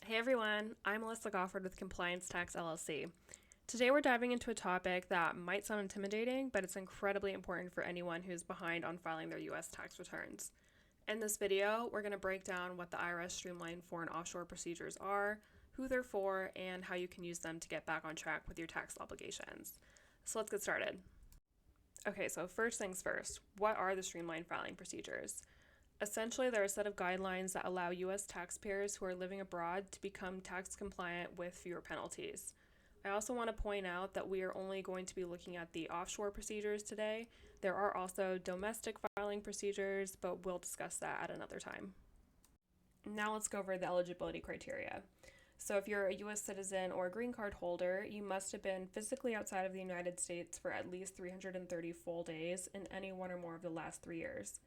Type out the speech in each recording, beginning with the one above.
Hey everyone, I'm Melissa Gofford with Compliance Tax LLC. Today we're diving into a topic that might sound intimidating, but it's incredibly important for anyone who's behind on filing their U.S. tax returns. In this video, we're going to break down what the IRS Streamlined foreign offshore procedures are, who they're for, and how you can use them to get back on track with your tax obligations. So let's get started. Okay, so first things first, what are the Streamlined Filing Procedures? Essentially, they're a set of guidelines that allow U.S. taxpayers who are living abroad to become tax compliant with fewer penalties. I also want to point out that we are only going to be looking at the offshore procedures today. There are also domestic filing procedures, but we'll discuss that at another time. Now let's go over the eligibility criteria. So if you're a U.S. citizen or a green card holder, you must have been physically outside of the United States for at least 330 full days in any one or more of the last 3 years.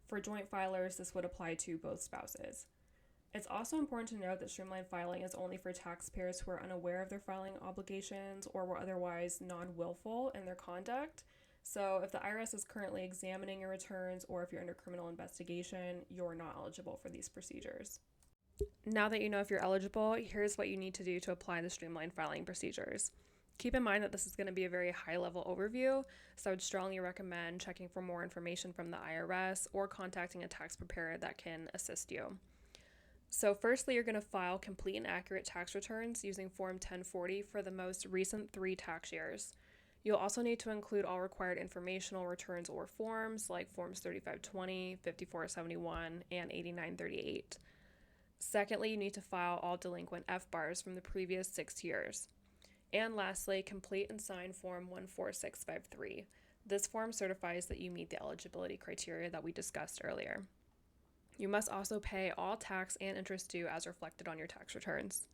For joint filers, this would apply to both spouses. It's also important to note that streamlined filing is only for taxpayers who are unaware of their filing obligations or were otherwise non-willful in their conduct. So if the IRS is currently examining your returns or if you're under criminal investigation, you're not eligible for these procedures. Now that you know if you're eligible, here's what you need to do to apply the streamlined filing procedures. Keep in mind that this is going to be a very high-level overview, so I would strongly recommend checking for more information from the IRS or contacting a tax preparer that can assist you. So firstly, you're going to file complete and accurate tax returns using Form 1040 for the most recent 3 tax years. You'll also need to include all required informational returns or forms like Forms 3520, 5471, and 8938. Secondly, you need to file all delinquent FBARs from the previous 6 years. And lastly, complete and sign Form 14653. This form certifies that you meet the eligibility criteria that we discussed earlier. You must also pay all tax and interest due as reflected on your tax returns.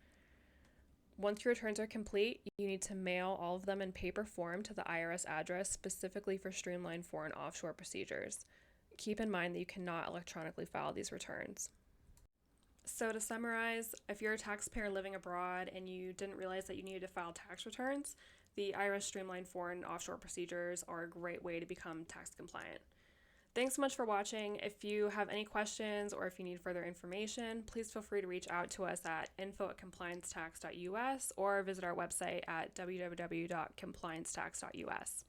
Once your returns are complete, you need to mail all of them in paper form to the IRS address specifically for streamlined foreign offshore procedures. Keep in mind that you cannot electronically file these returns. So to summarize, if you're a taxpayer living abroad and you didn't realize that you needed to file tax returns, the IRS Streamlined Foreign Offshore Procedures are a great way to become tax compliant. Thanks so much for watching. If you have any questions or if you need further information, please feel free to reach out to us at info@compliancetax.us or visit our website at www.compliancetax.us.